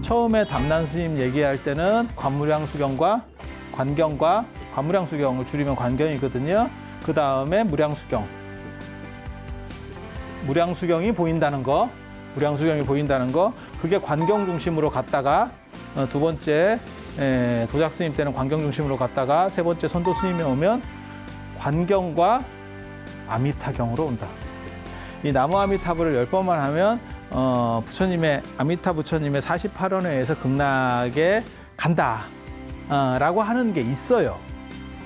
처음에 담난 스님 얘기할 때는 관무량수경과 관경과 관무량수경을 줄이면 관경이거든요. 그 다음에 무량수경. 무량수경이 보인다는 거. 무량수경이 보인다는 거. 그게 관경 중심으로 갔다가 두 번째 도작 스님 때는 관경 중심으로 갔다가 세 번째 선도 스님이 오면 관경과 아미타경으로 온다. 이 나무 아미타불을 10번만 하면 부처님의 아미타 부처님의 48원회에서 극락에 간다 라고 하는 게 있어요.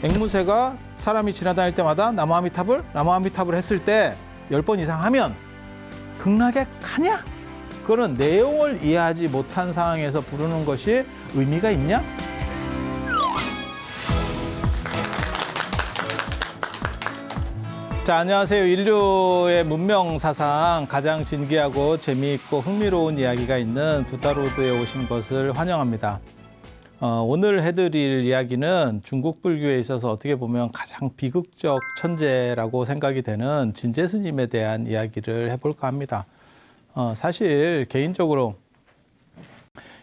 앵무새가 사람이 지나다닐 때마다 나무 아미타불 했을 때 10번 이상 하면 극락에 가냐? 그거는 내용을 이해하지 못한 상황에서 부르는 것이 의미가 있냐? 자, 안녕하세요. 인류의 문명 사상 가장 진귀하고 재미있고 흥미로운 이야기가 있는 부다로드에 오신 것을 환영합니다. 오늘 해드릴 이야기는 중국 불교에 있어서 어떻게 보면 가장 비극적 천재라고 생각이 되는 진제 스님에 대한 이야기를 해볼까 합니다. 사실 개인적으로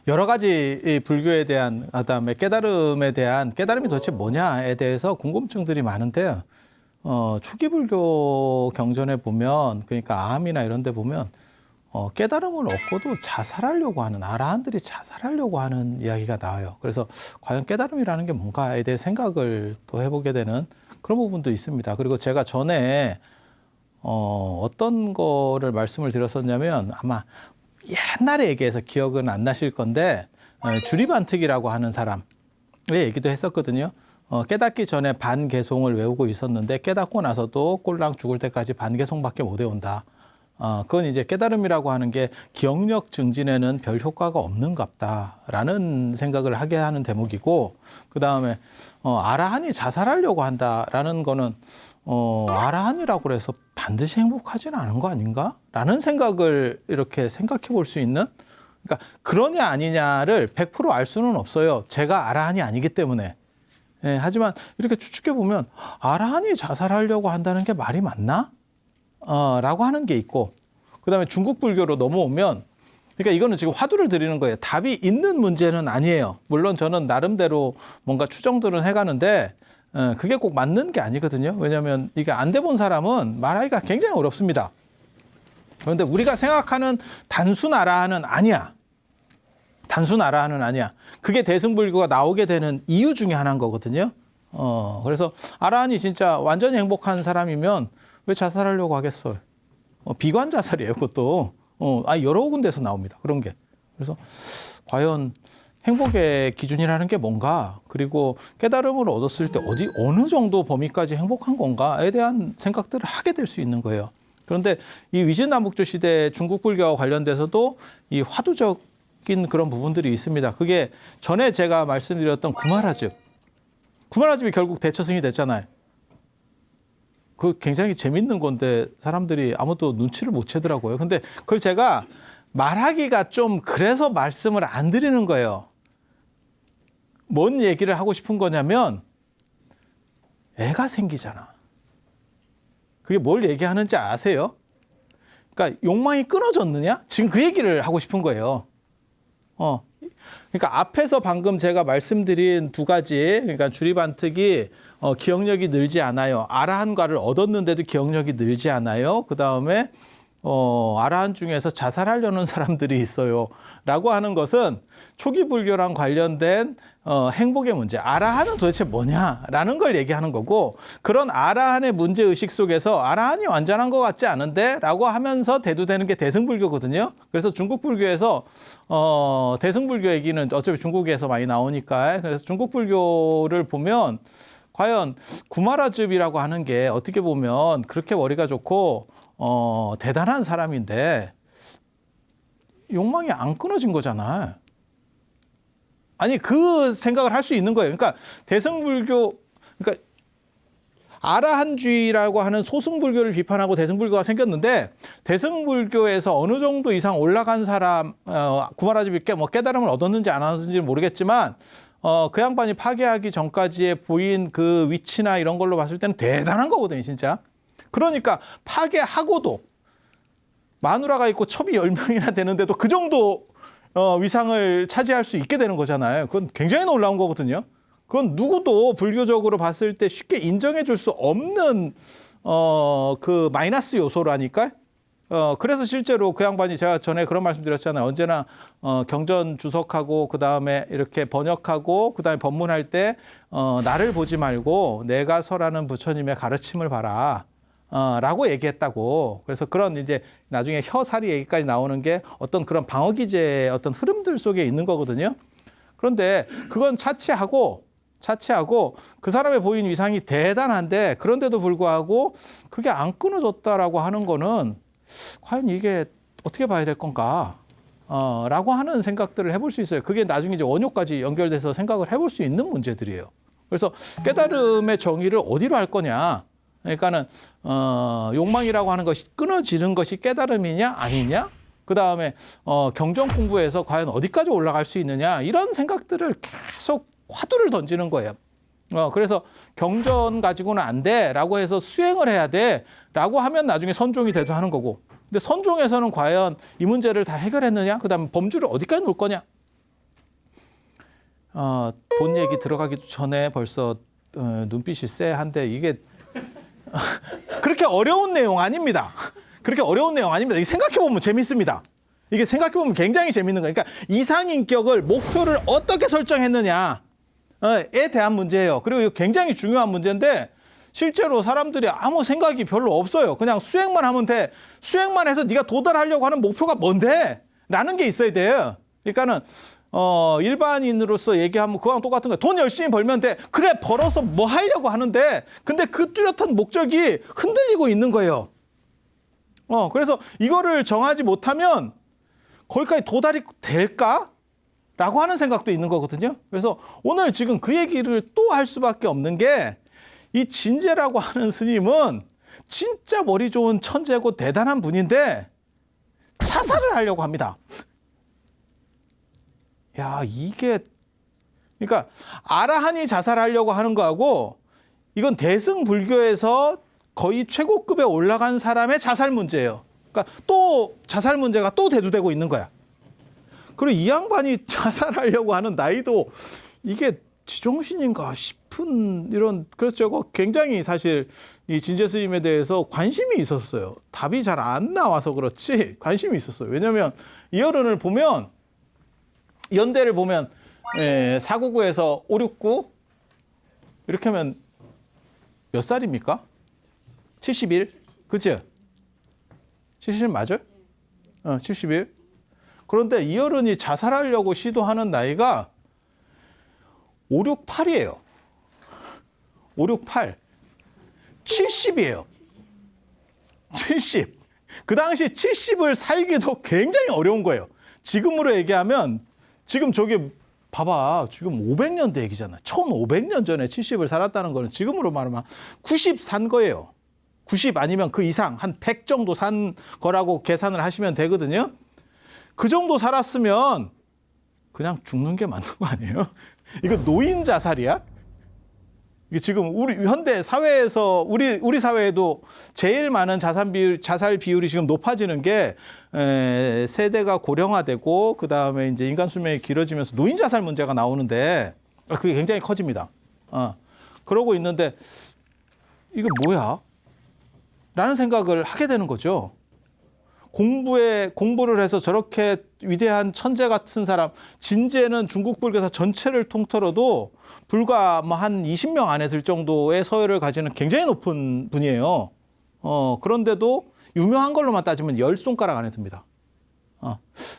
여러 가지 이 불교에 대한 그다음에 깨달음에 대한 깨달음이 도대체 뭐냐에 대해서 궁금증들이 많은데요. 초기 불교 경전에 보면 그러니까 아함이나 이런 데 보면 깨달음을 얻고도 자살하려고 하는 아라한들이 자살하려고 하는 이야기가 나와요. 그래서 과연 깨달음이라는 게 뭔가에 대해 생각을 또 해보게 되는 그런 부분도 있습니다. 그리고 제가 전에 어떤 거를 말씀을 드렸었냐면 아마 옛날에 얘기해서 기억은 안 나실 건데 주리반특이라고 하는 사람의 얘기도 했었거든요. 깨닫기 전에 반개송을 외우고 있었는데 깨닫고 나서도 꼴랑 죽을 때까지 반개송밖에 못 외운다. 그건 이제 깨달음이라고 하는 게 기억력 증진에는 별 효과가 없는갑다라는 생각을 하게 하는 대목이고, 그 다음에 아라한이 자살하려고 한다라는 거는 아라한이라고 해서 반드시 행복하지는 않은 거 아닌가? 라는 생각을 이렇게 생각해 볼 수 있는, 그러니까 그러냐 아니냐를 100% 알 수는 없어요. 제가 아라한이 아니기 때문에. 하지만 이렇게 추측해 보면 아라한이 자살하려고 한다는 게 말이 맞나? 라고 하는 게 있고, 그 다음에 중국 불교로 넘어오면, 그러니까 이거는 지금 화두를 드리는 거예요. 답이 있는 문제는 아니에요. 물론 저는 나름대로 뭔가 추정들은 해가는데 그게 꼭 맞는 게 아니거든요. 왜냐하면 이게 안 돼 본 사람은 말하기가 굉장히 어렵습니다. 그런데 우리가 생각하는 단순 아라한은 아니야. 단순 아라한은 아니야. 그게 대승불교가 나오게 되는 이유 중에 하나인 거거든요. 그래서 아라한이 진짜 완전히 행복한 사람이면 왜 자살하려고 하겠어요? 비관 자살이에요, 그것도. 여러 군데서 나옵니다, 그런 게. 그래서 과연 행복의 기준이라는 게 뭔가, 그리고 깨달음을 얻었을 때 어느 정도 범위까지 행복한 건가에 대한 생각들을 하게 될 수 있는 거예요. 그런데 이 위진남북조 시대 중국 불교와 관련돼서도 이 화두적인 그런 부분들이 있습니다. 그게 전에 제가 말씀드렸던 구마라즙. 구마라즙이 결국 대처승이 됐잖아요. 그 굉장히 재밌는 건데 사람들이 아무도 눈치를 못 채더라고요. 근데 그걸 제가 말하기가 좀 그래서 말씀을 안 드리는 거예요. 뭔 얘기를 하고 싶은 거냐면 애가 생기잖아. 그게 뭘 얘기하는지 아세요? 그러니까 욕망이 끊어졌느냐? 지금 그 얘기를 하고 싶은 거예요. 그러니까 앞에서 방금 제가 말씀드린 두 가지, 그러니까 주리반특이 기억력이 늘지 않아요. 아라한과를 얻었는데도 기억력이 늘지 않아요. 그 다음에 아라한 중에서 자살하려는 사람들이 있어요. 라고 하는 것은 초기 불교랑 관련된 행복의 문제. 아라한은 도대체 뭐냐라는 걸 얘기하는 거고, 그런 아라한의 문제의식 속에서 아라한이 완전한 것 같지 않은데? 라고 하면서 대두되는 게 대승불교거든요. 그래서 중국 불교에서 대승불교 얘기는 어차피 중국에서 많이 나오니까, 그래서 중국 불교를 보면 과연 구마라즙이라고 하는 게 어떻게 보면 그렇게 머리가 좋고 대단한 사람인데 욕망이 안 끊어진 거잖아. 아니, 그 생각을 할 수 있는 거예요. 그러니까 대승불교, 그러니까 아라한주의라고 하는 소승불교를 비판하고 대승불교가 생겼는데, 대승불교에서 어느 정도 이상 올라간 사람, 구마라즙이 깨달음을 얻었는지 안 얻었는지는 모르겠지만 그 양반이 파괴하기 전까지의 보인 그 위치나 이런 걸로 봤을 때는 대단한 거거든요, 진짜. 그러니까 파괴하고도 마누라가 있고 첩이 10명이나 되는데도 그 정도 위상을 차지할 수 있게 되는 거잖아요. 그건 굉장히 놀라운 거거든요. 그건 누구도 불교적으로 봤을 때 쉽게 인정해 줄 수 없는 그 마이너스 요소라니까. 그래서 실제로 그 양반이 제가 전에 그런 말씀 드렸잖아요. 언제나 경전 주석하고 그다음에 이렇게 번역하고 그다음에 법문할 때 나를 보지 말고 내가 설하는 부처님의 가르침을 봐라. 라고 얘기했다고. 그래서 그런 이제 나중에 혀사리 얘기까지 나오는 게 어떤 그런 방어 기제의 어떤 흐름들 속에 있는 거거든요. 그런데 그건 차치하고 그 사람의 보인 위상이 대단한데 그런데도 불구하고 그게 안 끊어졌다라고 하는 거는 과연 이게 어떻게 봐야 될 건가? 라고 하는 생각들을 해볼 수 있어요. 그게 나중에 이제 원효까지 연결돼서 생각을 해볼 수 있는 문제들이에요. 그래서 깨달음의 정의를 어디로 할 거냐? 그러니까는 욕망이라고 하는 것이 끊어지는 것이 깨달음이냐 아니냐? 그 다음에 경전 공부에서 과연 어디까지 올라갈 수 있느냐? 이런 생각들을 계속 화두를 던지는 거예요. 그래서 경전 가지고는 안 돼라고 해서 수행을 해야 돼라고 하면 나중에 선종이 돼도 하는 거고. 근데 선종에서는 과연 이 문제를 다 해결했느냐? 그다음에 범주를 어디까지 놓을 거냐? 본 얘기 들어가기 전에 벌써 눈빛이 쎄한데 이게 그렇게 어려운 내용 아닙니다. 그렇게 어려운 내용 아닙니다. 이게 생각해보면 재밌습니다. 이게 생각해보면 굉장히 재밌는 거예요. 그러니까 이상인격을 목표를 어떻게 설정했느냐 에 대한 문제예요. 그리고 이거 굉장히 중요한 문제인데 실제로 사람들이 아무 생각이 별로 없어요. 그냥 수행만 하면 돼. 수행만 해서 네가 도달하려고 하는 목표가 뭔데? 라는 게 있어야 돼요. 그러니까는 일반인으로서 얘기하면 그거랑 똑같은 거예요. 돈 열심히 벌면 돼. 그래 벌어서 뭐 하려고 하는데 근데 그 뚜렷한 목적이 흔들리고 있는 거예요. 그래서 이거를 정하지 못하면 거기까지 도달이 될까? 라고 하는 생각도 있는 거거든요. 그래서 오늘 지금 그 얘기를 또 할 수밖에 없는 게 이 진제라고 하는 스님은 진짜 머리 좋은 천재고 대단한 분인데 자살을 하려고 합니다. 야, 이게 그러니까 아라한이 자살하려고 하는 거하고 이건 대승불교에서 거의 최고급에 올라간 사람의 자살 문제예요. 그러니까 또 자살 문제가 또 대두되고 있는 거야. 그리고 이 양반이 자살하려고 하는 나이도 이게 지정신인가 싶은 이런 그래서 저거 굉장히 사실 이 진제 스님에 대해서 관심이 있었어요. 답이 잘 안 나와서 그렇지 관심이 있었어요. 왜냐하면 이어른을 보면 연대를 보면 499에서 569 이렇게 하면 몇 살입니까? 71? 그치? 71 맞아요? 71. 그런데 이어른이 자살하려고 시도하는 나이가 5, 6, 8이에요. 5, 6, 8. 70이에요. 70. 그 당시 70을 살기도 굉장히 어려운 거예요. 지금으로 얘기하면 지금 저게 봐봐. 지금 500년대 얘기잖아. 1500년 전에 70을 살았다는 거는 지금으로 말하면 90 산 거예요. 90 아니면 그 이상 한 100 정도 산 거라고 계산을 하시면 되거든요. 그 정도 살았으면 그냥 죽는 게 맞는 거 아니에요? 이거 노인 자살이야? 이게 지금 우리 현대 사회에서 우리 사회에도 제일 많은 자살 비율이 지금 높아지는 게 세대가 고령화되고 그 다음에 이제 인간 수명이 길어지면서 노인 자살 문제가 나오는데 그게 굉장히 커집니다. 그러고 있는데 이거 뭐야? 라는 생각을 하게 되는 거죠. 공부를 해서 저렇게 위대한 천재 같은 사람, 진제는 중국 불교사 전체를 통틀어도 불과 뭐 한 20명 안에 들 정도의 서열을 가지는 굉장히 높은 분이에요. 그런데도 유명한 걸로만 따지면 10손가락 안에 듭니다.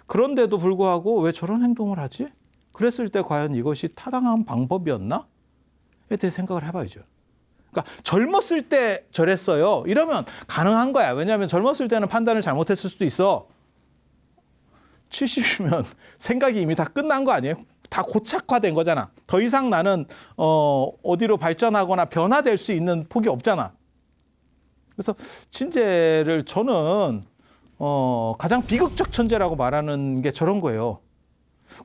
그런데도 불구하고 왜 저런 행동을 하지? 그랬을 때 과연 이것이 타당한 방법이었나? 에 대해 생각을 해봐야죠. 그러니까 젊었을 때 저랬어요. 이러면 가능한 거야. 왜냐하면 젊었을 때는 판단을 잘못했을 수도 있어. 70이면 생각이 이미 다 끝난 거 아니에요? 다 고착화된 거잖아. 더 이상 나는 어디로 발전하거나 변화될 수 있는 폭이 없잖아. 그래서 진제를 저는 가장 비극적 천재라고 말하는 게 저런 거예요.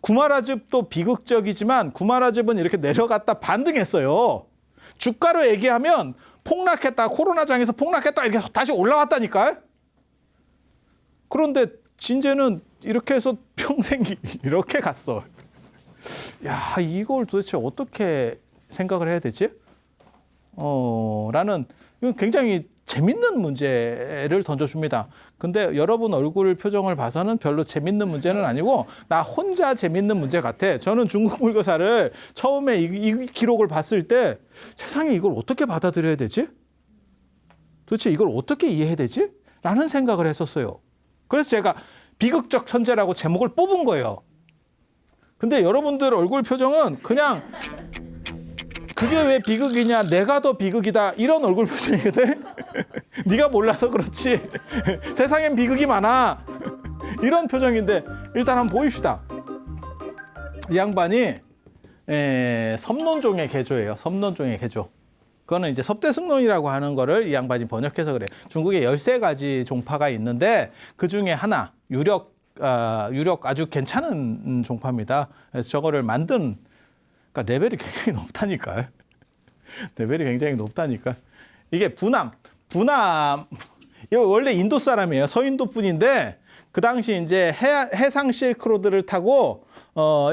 구마라집도 비극적이지만 구마라집은 이렇게 내려갔다 반등했어요. 주가로 얘기하면 폭락했다, 코로나장에서 폭락했다 이렇게 다시 올라왔다니까요. 그런데 진제는 이렇게 해서 평생이 이렇게 갔어. 야, 이걸 도대체 어떻게 생각을 해야 되지? 라는 이건 굉장히 재밌는 문제를 던져줍니다. 근데 여러분 얼굴 표정을 봐서는 별로 재밌는 문제는 아니고 나 혼자 재밌는 문제 같아. 저는 중국 물교사를 처음에 이 기록을 봤을 때 세상에 이걸 어떻게 받아들여야 되지? 도대체 이걸 어떻게 이해해야 되지? 라는 생각을 했었어요. 그래서 제가 비극적 천재라고 제목을 뽑은 거예요. 근데 여러분들 얼굴 표정은 그냥 그게 왜 비극이냐, 내가 더 비극이다, 이런 얼굴 표정이거든. 네가 몰라서 그렇지. 세상엔 비극이 많아. 이런 표정인데 일단 한번 보입시다. 이 양반이 섬론종의 개조예요. 섬론종의 개조. 그거는 이제 섭대승론이라고 하는 거를 이 양반이 번역해서 그래요. 중국에 13가지 종파가 있는데 그 중에 하나, 유력 아주 괜찮은 종파입니다. 그래서 저거를 만든, 그러니까 레벨이 굉장히 높다니까요. 레벨이 굉장히 높다니까. 이게 부남. 이거 원래 인도 사람이에요. 서인도 분인데 그 당시 이제 해상 실크로드를 타고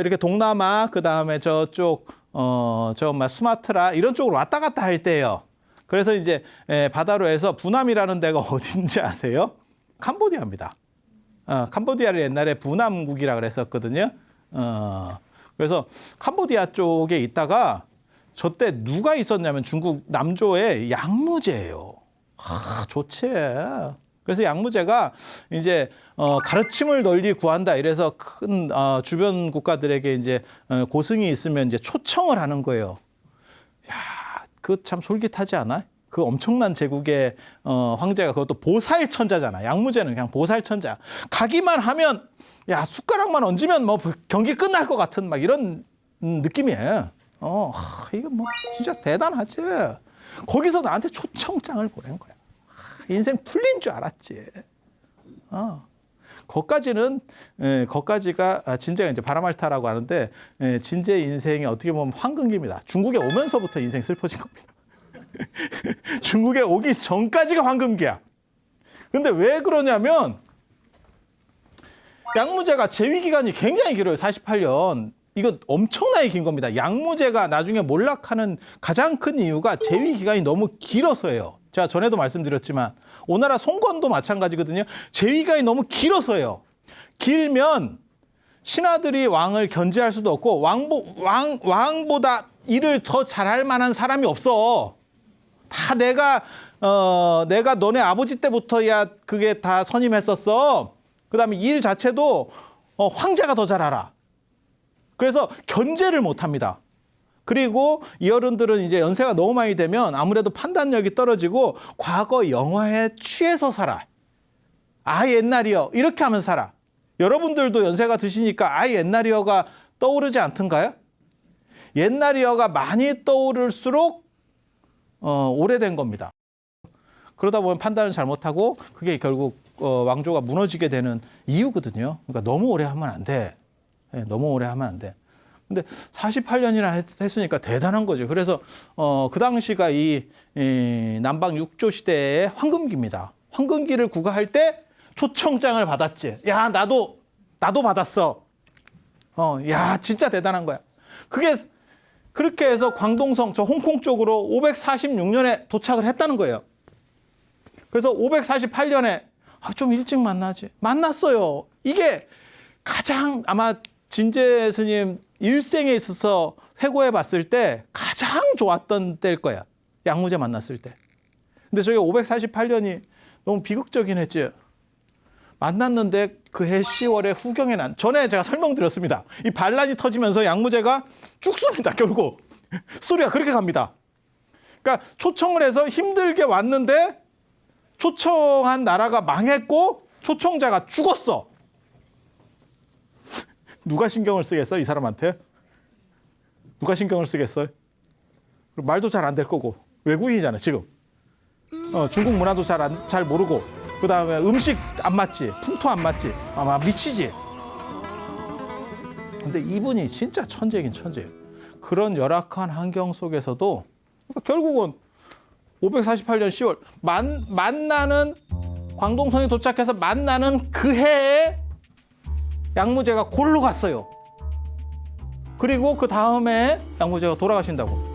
이렇게 동남아, 그 다음에 저쪽 수마트라 이런 쪽으로 왔다 갔다 할 때예요. 그래서 이제 바다로 해서 부남이라는 데가 어딘지 아세요? 캄보디아입니다. 캄보디아를 옛날에 부남국이라 그랬었거든요. 그래서 캄보디아 쪽에 있다가 저때 누가 있었냐면 중국 남조의 양무제예요. 좋지. 그래서 양무제가 이제 가르침을 널리 구한다. 이래서 큰 주변 국가들에게 이제 고승이 있으면 이제 초청을 하는 거예요. 야, 그 참 솔깃하지 않아? 그 엄청난 제국의 황제가 그것도 보살천자잖아. 양무제는 그냥 보살천자. 가기만 하면 야, 숟가락만 얹으면 뭐 경기 끝날 것 같은 막 이런 느낌이에요. 이거 뭐 진짜 대단하지. 거기서 나한테 초청장을 보낸 거야. 인생 풀린 줄 알았지. 거기까지가 진제가 이제 바라말타라고 하는데 진제 인생이 어떻게 보면 황금기입니다. 중국에 오면서부터 인생 슬퍼진 겁니다. 중국에 오기 전까지가 황금기야. 근데 왜 그러냐면 양무제가 재위 기간이 굉장히 길어요. 48년. 이거 엄청나게 긴 겁니다. 양무제가 나중에 몰락하는 가장 큰 이유가 재위 기간이 너무 길어서예요. 제가 전에도 말씀드렸지만 오나라 송건도 마찬가지거든요. 재위 기간이 너무 길어서예요. 길면 신하들이 왕을 견제할 수도 없고 왕보다 일을 더 잘할 만한 사람이 없어. 다 내가 너네 아버지 때부터야 그게 다 선임했었어. 그다음에 일 자체도 황제가 더 잘 알아. 그래서 견제를 못 합니다. 그리고 이 어른들은 이제 연세가 너무 많이 되면 아무래도 판단력이 떨어지고 과거 영화에 취해서 살아. 옛날이요. 이렇게 하면 살아. 여러분들도 연세가 드시니까 옛날이요가 떠오르지 않던가요? 옛날이요가 많이 떠오를수록 오래된 겁니다. 그러다 보면 판단을 잘못하고 그게 결국 왕조가 무너지게 되는 이유거든요. 그러니까 너무 오래 하면 안 돼. 너무 오래 하면 안 돼. 근데 48년이나 했으니까 대단한 거죠. 그래서 그 당시가 이 남방 6조 시대의 황금기입니다. 황금기를 구가할 때 초청장을 받았지. 야, 나도 받았어. 야, 진짜 대단한 거야. 그게 그렇게 해서 광동성 저 홍콩 쪽으로 546년에 도착을 했다는 거예요. 그래서 548년에 좀 일찍 만났어요. 이게 가장 아마 진제 스님 일생에 있어서 회고해 봤을 때 가장 좋았던 때일 거야. 양무제 만났을 때. 근데 저게 548년이 너무 비극적인 했지. 만났는데 그해 10월에 후경에 전에 제가 설명드렸습니다. 이 반란이 터지면서 양무제가 죽습니다. 결국. 스토리가 그렇게 갑니다. 그러니까 초청을 해서 힘들게 왔는데 초청한 나라가 망했고 초청자가 죽었어. 누가 신경을 쓰겠어? 이 사람한테? 누가 신경을 쓰겠어? 말도 잘 안 될 거고. 외국인이잖아, 지금. 중국 문화도 잘 모르고. 그 다음에 음식 안 맞지. 풍토 안 맞지. 아마 미치지. 근데 이분이 진짜 천재긴 천재예요. 그런 열악한 환경 속에서도 결국은 548년 10월 만나는 광동성에 도착해서 만나는 그 해에 양무제가 골로 갔어요. 그리고 그 다음에 양무제가 돌아가신다고.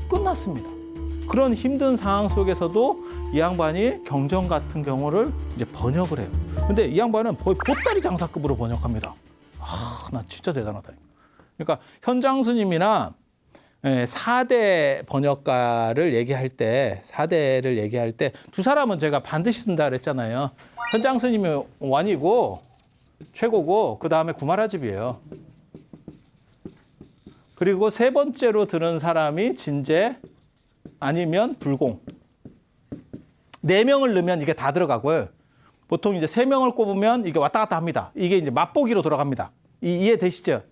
끝났습니다. 그런 힘든 상황 속에서도 이 양반이 경전 같은 경우를 이제 번역을 해요. 근데 이 양반은 거의 보따리 장사급으로 번역합니다. 나 진짜 대단하다. 그러니까 현장 스님이나 4대 번역가를 얘기할 때, 4대를 얘기할 때 두 사람은 제가 반드시 쓴다 그랬잖아요. 현장 스님이 완이고 최고고 그 다음에 구마라집이에요. 그리고 세 번째로 들은 사람이 진제 아니면 불공. 4명을 넣으면 이게 다 들어가고요. 보통 이제 3명을 꼽으면 이게 왔다 갔다 합니다. 이게 이제 맛보기로 들어갑니다. 이해되시죠?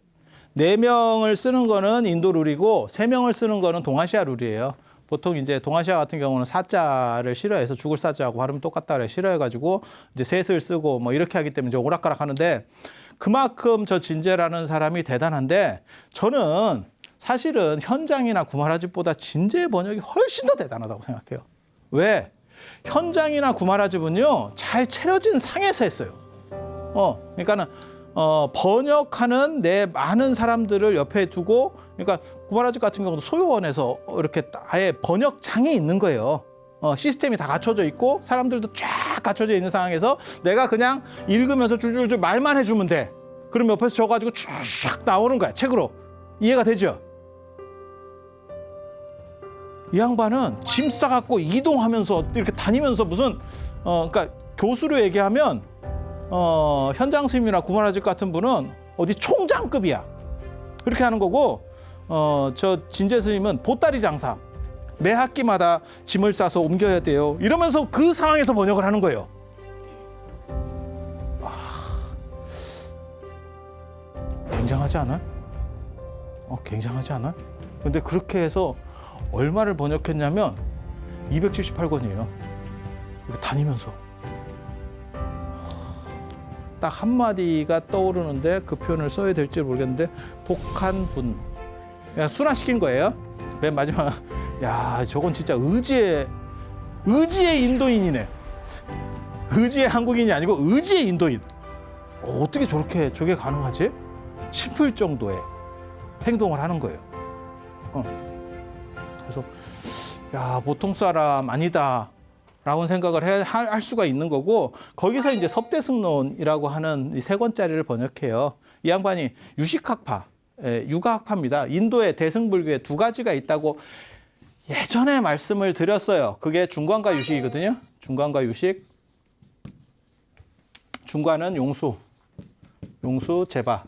4명을 쓰는 거는 인도 룰이고 3명을 쓰는 거는 동아시아 룰이에요. 보통 이제 동아시아 같은 경우는 사자를 싫어해서 죽을 사자하고 발음 똑같다 그래 싫어해가지고 이제 셋을 쓰고 뭐 이렇게 하기 때문에 좀 오락가락 하는데 그만큼 저 진제라는 사람이 대단한데 저는 사실은 현장이나 구마라집보다 진제의 번역이 훨씬 더 대단하다고 생각해요. 왜? 현장이나 구마라집은요 잘 차려진 상에서 했어요. 그러니까는 번역하는 내 많은 사람들을 옆에 두고, 그러니까 구마라집 같은 경우도 소요원에서 이렇게 아예 번역장이 있는 거예요. 시스템이 다 갖춰져 있고 사람들도 쫙 갖춰져 있는 상황에서 내가 그냥 읽으면서 줄줄줄 말만 해주면 돼. 그럼 옆에서 적어가지고 쫙 나오는 거야 책으로. 이해가 되죠? 이 양반은 짐 싸갖고 이동하면서 이렇게 다니면서 무슨 그러니까 교수로 얘기하면 현장 스님이나 구마라집 같은 분은 어디 총장급이야. 그렇게 하는 거고 저 진제 스님은 보따리 장사. 매 학기마다 짐을 싸서 옮겨야 돼요. 이러면서 그 상황에서 번역을 하는 거예요. 굉장하지 않아요? 굉장하지 않아요? 근데 그렇게 해서 얼마를 번역했냐면 278권이에요. 이렇게 다니면서. 딱 한마디가 떠오르는데 그 표현을 써야 될지 모르겠는데 독한 분. 그냥 순화시킨 거예요. 맨 마지막 야 저건 진짜 의지의 인도인이네. 의지의 한국인이 아니고 의지의 인도인. 어떻게 저게 가능하지? 싶을 정도의 행동을 하는 거예요. 그래서 야 보통 사람 아니다 라고 생각을 할 수가 있는 거고 거기서 이제 섭대승론이라고 하는 이 3권짜리를 번역해요. 이 양반이 유식학파, 유가학파입니다. 인도에 대승불교에 2가지가 있다고 예전에 말씀을 드렸어요. 그게 중관과 유식이거든요. 중관과 유식. 중관은 용수, 제바.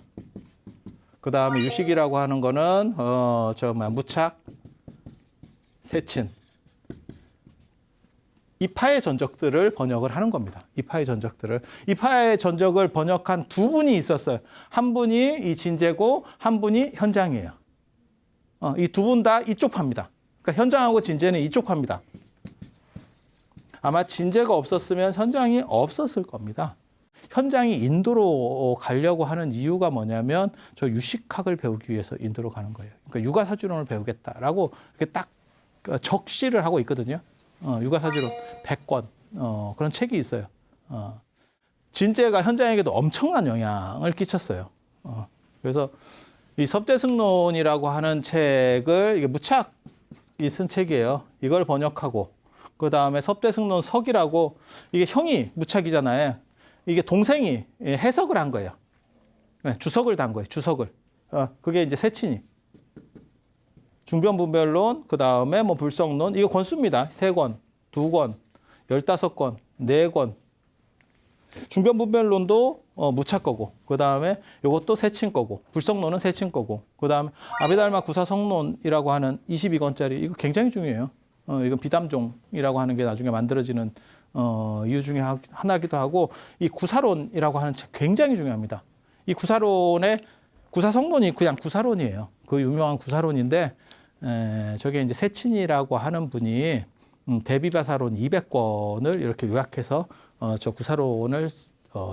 그 다음에 유식이라고 하는 거는 무착, 세친. 이파의 전적들을 번역을 하는 겁니다. 이파의 전적을 번역한 2분이 있었어요. 한 분이 이 진제고 한 분이 현장이에요. 이 2분 다 이쪽 파입니다. 그러니까 현장하고 진제는 이쪽 파입니다. 아마 진제가 없었으면 현장이 없었을 겁니다. 현장이 인도로 가려고 하는 이유가 뭐냐면 저 유식학을 배우기 위해서 인도로 가는 거예요. 그러니까 유가사주론을 배우겠다라고 이렇게 딱 적시를 하고 있거든요. 유가사주론 100권 그런 책이 있어요. 진제가 현장에게도 엄청난 영향을 끼쳤어요. 그래서 이 섭대승론이라고 하는 책을 이게 무착이 쓴 책이에요. 이걸 번역하고 그 다음에 섭대승론 석이라고 이게 형이 무착이잖아요. 이게 동생이 해석을 한 거예요. 주석을 단 거예요. 주석을. 그게 이제 세친이. 중변분별론, 그 다음에 뭐 불성론, 이거 권수입니다. 3권, 2권, 15권, 4권. 중변분별론도 무착 거고, 그 다음에 이것도 세친 거고, 불성론은 세친 거고, 그 다음에 아비달마 구사성론이라고 하는 22권짜리, 이거 굉장히 중요해요. 이건 비담종이라고 하는 게 나중에 만들어지는 이유 중에 하나기도 하고, 이 구사론이라고 하는 책 굉장히 중요합니다. 이 구사론의 구사성론이 그냥 구사론이에요. 그 유명한 구사론인데, 저게 이제 세친이라고 하는 분이 대비바사론 200권을 이렇게 요약해서 저 구사론을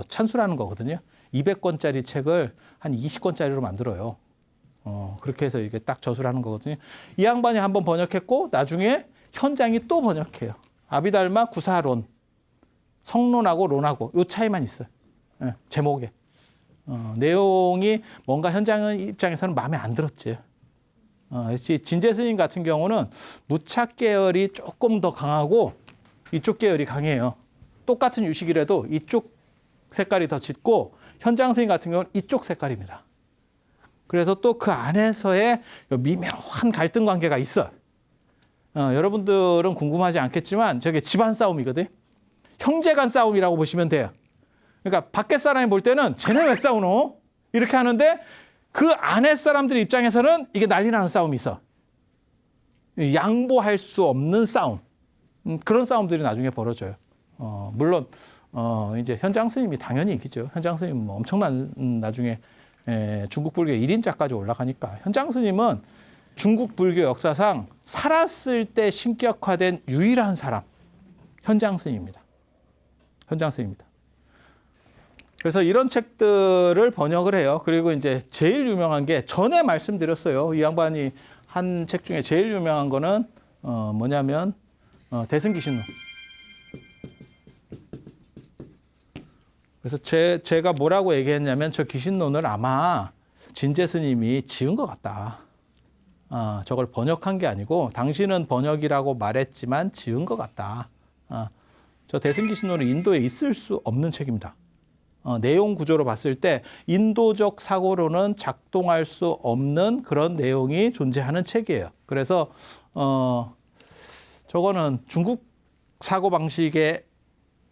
찬술하는 거거든요. 200권짜리 책을 한 20권짜리로 만들어요. 그렇게 해서 이게 딱 저술하는 거거든요. 이 양반이 한번 번역했고 나중에 현장이 또 번역해요. 아비달마 구사론, 성론하고 론하고 요 차이만 있어요. 제목에. 내용이 뭔가 현장 입장에서는 마음에 안 들었지. 진재 스님 같은 경우는 무착 계열이 조금 더 강하고 이쪽 계열이 강해요. 똑같은 유식이라도 이쪽 색깔이 더 짙고 현장 스님 같은 경우는 이쪽 색깔입니다. 그래서 또 그 안에서의 미묘한 갈등 관계가 있어요. 여러분들은 궁금하지 않겠지만 저게 집안 싸움이거든요. 형제간 싸움이라고 보시면 돼요. 그러니까 밖에 사람이 볼 때는 쟤네 왜 싸우노? 이렇게 하는데 그 안에 사람들 입장에서는 이게 난리 나는 싸움이 있어. 양보할 수 없는 싸움. 그런 싸움들이 나중에 벌어져요. 물론 이제 현장 스님이 당연히 이기죠. 현장 스님은 뭐 엄청난 나중에 중국 불교 1인자까지 올라가니까. 현장 스님은 중국 불교 역사상 살았을 때 신격화된 유일한 사람. 현장 스님입니다. 현장 스님입니다. 그래서 이런 책들을 번역을 해요. 그리고 이제 제일 유명한 게 전에 말씀드렸어요. 이 양반이 한 책 중에 제일 유명한 거는 뭐냐면 대승기신론. 그래서 제가 뭐라고 얘기했냐면 저 기신론을 아마 진재 스님이 지은 것 같다. 저걸 번역한 게 아니고 당신은 번역이라고 말했지만 지은 것 같다. 저 대승기신론은 인도에 있을 수 없는 책입니다. 내용 구조로 봤을 때 인도적 사고로는 작동할 수 없는 그런 내용이 존재하는 책이에요. 그래서 저거는 중국 사고 방식에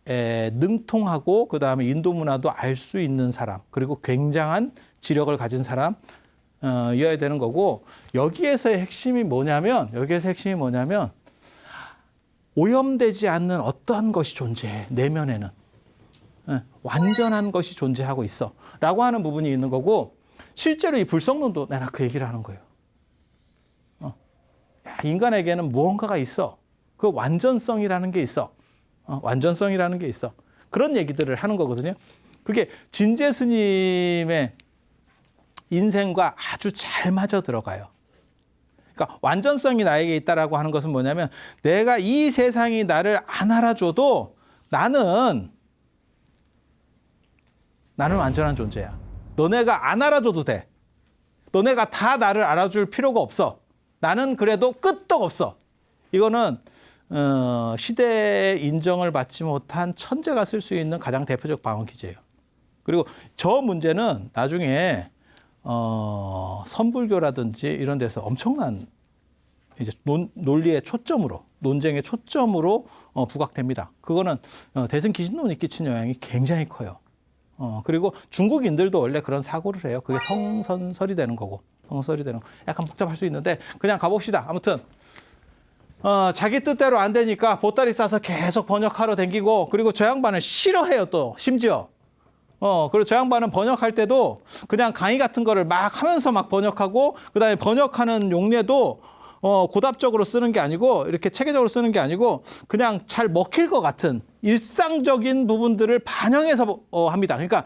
능통하고 그다음에 인도 문화도 알 수 있는 사람 그리고 굉장한 지력을 가진 사람 이어야 되는 거고 여기에서의 핵심이 뭐냐면 오염되지 않는 어떠한 것이 존재해 내면에는 완전한 것이 존재하고 있어 라고 하는 부분이 있는 거고 실제로 이 불성론도 내가 그 얘기를 하는 거예요. 인간에게는 무언가가 있어. 그 완전성이라는 게 있어. 완전성이라는 게 있어. 그런 얘기들을 하는 거거든요. 그게 진재 스님의 인생과 아주 잘 맞아 들어가요. 그러니까 완전성이 나에게 있다라고 하는 것은 뭐냐면 내가 이 세상이 나를 안 알아줘도 나는 완전한 존재야. 너네가 안 알아줘도 돼. 너네가 다 나를 알아줄 필요가 없어. 나는 그래도 끄떡 없어. 이거는 시대의 인정을 받지 못한 천재가 쓸 수 있는 가장 대표적 방언 기제예요. 그리고 저 문제는 나중에 선불교라든지 이런 데서 엄청난 이제 논리의 초점으로 논쟁의 초점으로 부각됩니다. 그거는 대승기신론이 끼친 영향이 굉장히 커요. 그리고 중국인들도 원래 그런 사고를 해요. 그게 성선설이 되는 거고 성설이 되는 거. 약간 복잡할 수 있는데 그냥 가봅시다. 아무튼 자기 뜻대로 안 되니까 보따리 싸서 계속 번역하러 댕기고 그리고 저 양반을 싫어해요 또 심지어. 그리고 저 양반은 번역할 때도 그냥 강의 같은 거를 막 하면서 막 번역하고 그다음에 번역하는 용례도 고답적으로 쓰는 게 아니고 이렇게 체계적으로 쓰는 게 아니고 그냥 잘 먹힐 것 같은 일상적인 부분들을 반영해서 합니다. 그러니까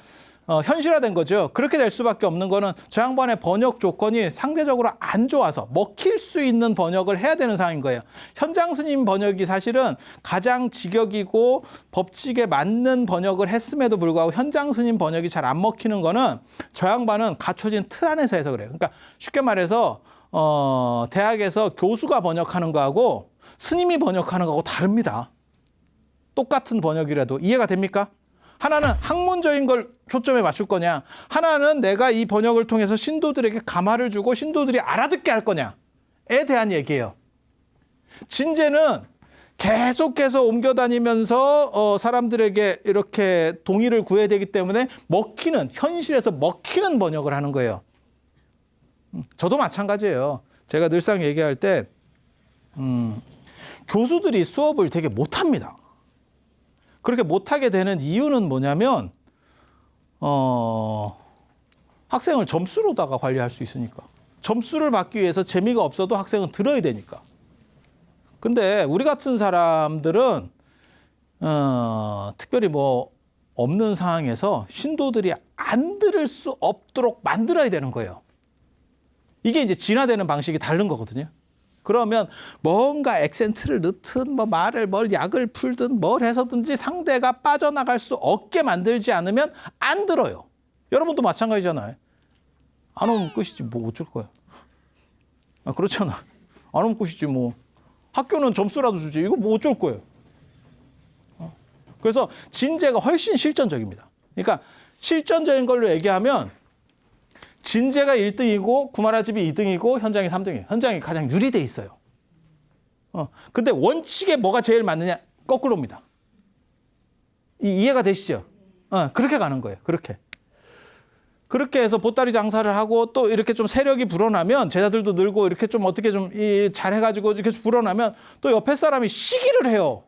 현실화된 거죠. 그렇게 될 수밖에 없는 거는 저 양반의 번역 조건이 상대적으로 안 좋아서 먹힐 수 있는 번역을 해야 되는 상황인 거예요. 현장 스님 번역이 사실은 가장 직역이고 법칙에 맞는 번역을 했음에도 불구하고 현장 스님 번역이 잘 안 먹히는 거는 저 양반은 갖춰진 틀 안에서 해서 그래요. 그러니까 쉽게 말해서 대학에서 교수가 번역하는 거하고 스님이 번역하는 거하고 다릅니다. 똑같은 번역이라도 이해가 됩니까? 하나는 학문적인 걸 초점에 맞출 거냐, 하나는 내가 이 번역을 통해서 신도들에게 감화를 주고 신도들이 알아듣게 할 거냐에 대한 얘기예요. 진재는 계속해서 옮겨다니면서 사람들에게 이렇게 동의를 구해야 되기 때문에 현실에서 먹히는 번역을 하는 거예요. 저도 마찬가지예요. 제가 늘상 얘기할 때 교수들이 수업을 되게 못합니다. 그렇게 못하게 되는 이유는 뭐냐면 학생을 점수로다가 관리할 수 있으니까. 점수를 받기 위해서 재미가 없어도 학생은 들어야 되니까. 근데 우리 같은 사람들은 특별히 뭐 없는 상황에서 신도들이 안 들을 수 없도록 만들어야 되는 거예요. 이게 이제 진화되는 방식이 다른 거거든요. 그러면 뭔가 액센트를 넣든 뭐 말을 뭘 약을 풀든 뭘 해서든지 상대가 빠져나갈 수 없게 만들지 않으면 안 들어요. 여러분도 마찬가지잖아요. 안 오면 끝이지 뭐 어쩔 거야. 그렇잖아. 안 오면 끝이지 뭐. 학교는 점수라도 주지. 이거 뭐 어쩔 거예요. 그래서 진제가 훨씬 실전적입니다. 그러니까 실전적인 걸로 얘기하면 진제가 1등이고 구마라집이 2등이고 현장이 3등이에요. 현장이 가장 유리돼 있어요. 근데 원칙에 뭐가 제일 맞느냐? 거꾸로입니다. 이해가 되시죠? 그렇게 가는 거예요. 그렇게 해서 보따리 장사를 하고 또 이렇게 좀 세력이 불어나면 제자들도 늘고 이렇게 좀 어떻게 좀 잘해가지고 이렇게 불어나면 또 옆에 사람이 시기를 해요.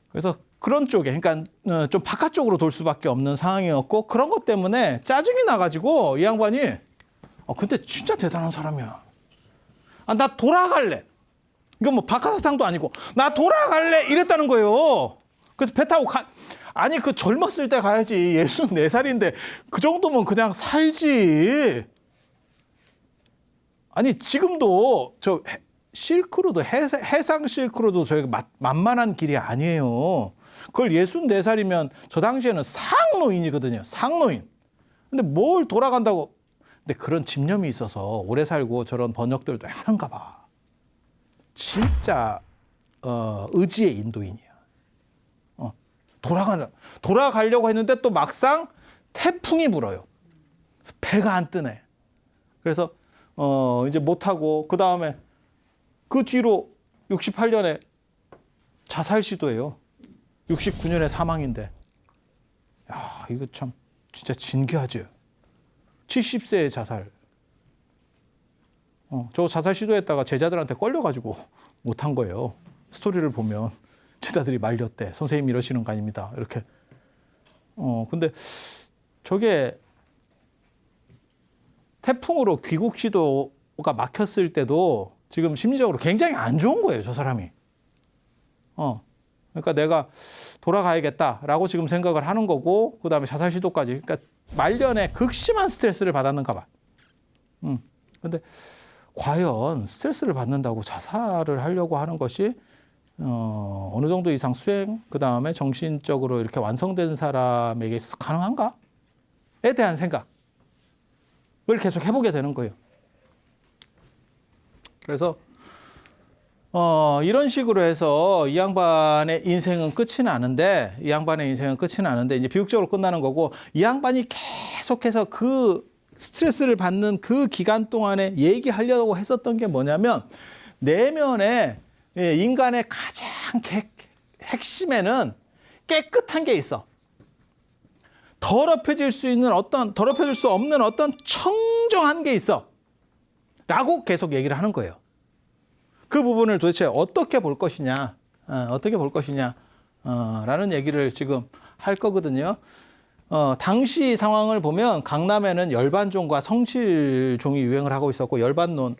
그래서 그런 쪽에 그러니까 좀 바깥쪽으로 돌 수밖에 없는 상황이었고 그런 것 때문에 짜증이 나가지고 이 양반이 근데 진짜 대단한 사람이야. 나 돌아갈래. 이건 뭐 박하사탕도 아니고 나 돌아갈래 이랬다는 거예요. 그래서 배 타고 아니 그 젊었을 때 가야지. 64살인데 그 정도면 그냥 살지. 아니 지금도 저 실크로드 해상 실크로드 저희가 만만한 길이 아니에요. 그걸 64살이면 저 당시에는 상노인이거든요. 상노인. 근데 뭘 돌아간다고. 근데 그런 집념이 있어서 오래 살고 저런 번역들도 하는가 봐. 진짜 의지의 인도인이야. 돌아가려고 했는데 또 막상 태풍이 불어요. 그래서 배가 안 뜨네. 그래서 이제 못하고 그 다음에 그 뒤로 68년에 자살 시도예요. 69년에 사망인데. 야, 이거 참 진짜 진귀하죠. 70세의 자살. 저 자살 시도했다가 제자들한테 걸려가지고 못한 거예요. 스토리를 보면 제자들이 말렸대. 선생님 이러시는 거 아닙니다. 이렇게. 근데 저게 태풍으로 귀국 시도가 막혔을 때도 지금 심리적으로 굉장히 안 좋은 거예요. 저 사람이. 그러니까 내가 돌아가야겠다라고 지금 생각을 하는 거고 그다음에 자살 시도까지. 그러니까 말년에 극심한 스트레스를 받았는가 봐. 근데 과연 스트레스를 받는다고 자살을 하려고 하는 것이 어느 정도 이상 수행, 그다음에 정신적으로 이렇게 완성된 사람에게 있어서 가능한가에 대한 생각을 계속 해보게 되는 거예요. 그래서 이런 식으로 해서 이 양반의 인생은 끝이 나는데 이제 비극적으로 끝나는 거고 이 양반이 계속해서 그 스트레스를 받는 그 기간 동안에 얘기하려고 했었던 게 뭐냐면 내면에 인간의 가장 핵심에는 깨끗한 게 있어. 더럽혀질 수 없는 어떤 청정한 게 있어. 라고 계속 얘기를 하는 거예요. 그 부분을 도대체 어떻게 볼 것이냐, 라는 얘기를 지금 할 거거든요. 당시 상황을 보면 강남에는 열반종과 성실종이 유행을 하고 있었고 열반경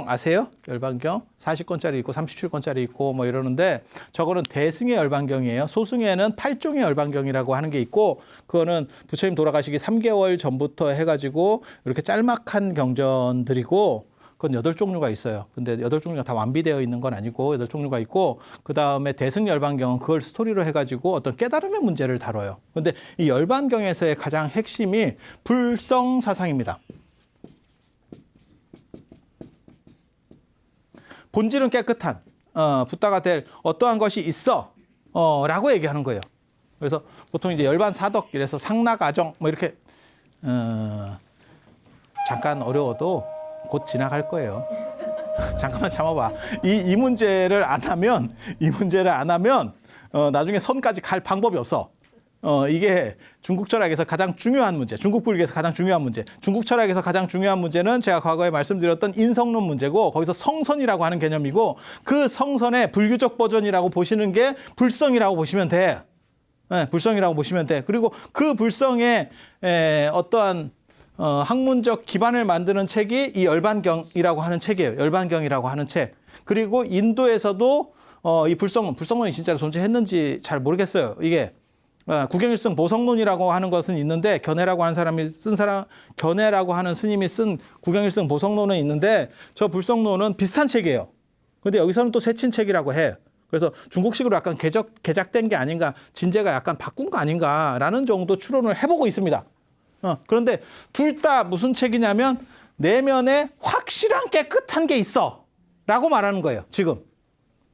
아세요? 열반경 40권짜리 있고 37권짜리 있고 뭐 이러는데 저거는 대승의 열반경이에요. 소승에는 8종의 열반경이라고 하는 게 있고 그거는 부처님 돌아가시기 3개월 전부터 해가지고 이렇게 짤막한 경전들이고 그건 8종류가 있어요. 근데 8종류가 다 완비되어 있는 건 아니고 8종류가 있고 그다음에 대승 열반경은 그걸 스토리로 해가지고 어떤 깨달음의 문제를 다뤄요. 근데 이 열반경에서의 가장 핵심이 불성사상입니다. 본질은 깨끗한 붓다가 될 어떠한 것이 있어 라고 얘기하는 거예요. 그래서 보통 이제 열반사덕 이래서 상락아정 뭐 이렇게 잠깐 어려워도 곧 지나갈 거예요. 잠깐만 참아봐. 이 문제를 안 하면 나중에 선까지 갈 방법이 없어. 이게 중국 철학에서 가장 중요한 문제, 중국 불교에서 가장 중요한 문제, 중국 철학에서 가장 중요한 문제는 제가 과거에 말씀드렸던 인성론 문제고 거기서 성선이라고 하는 개념이고 그 성선의 불교적 버전이라고 보시는 게 불성이라고 보시면 돼. 불성이라고 보시면 돼. 그리고 그 불성의 어떠한 학문적 기반을 만드는 책이 이 열반경이라고 하는 책이에요. 열반경이라고 하는 책. 그리고 인도에서도 이 불성론이 진짜로 존재했는지 잘 모르겠어요. 이게 구경일승 보성론이라고 하는 것은 있는데 견해라고 하는 견해라고 하는 스님이 쓴 구경일승 보성론은 있는데 저 불성론은 비슷한 책이에요. 근데 여기서는 또 새친책이라고 해. 그래서 중국식으로 약간 개작된 게 아닌가, 진제가 약간 바꾼 거 아닌가라는 정도 추론을 해보고 있습니다. 그런데 둘 다 무슨 책이냐면 내면에 확실한 깨끗한 게 있어 라고 말하는 거예요. 지금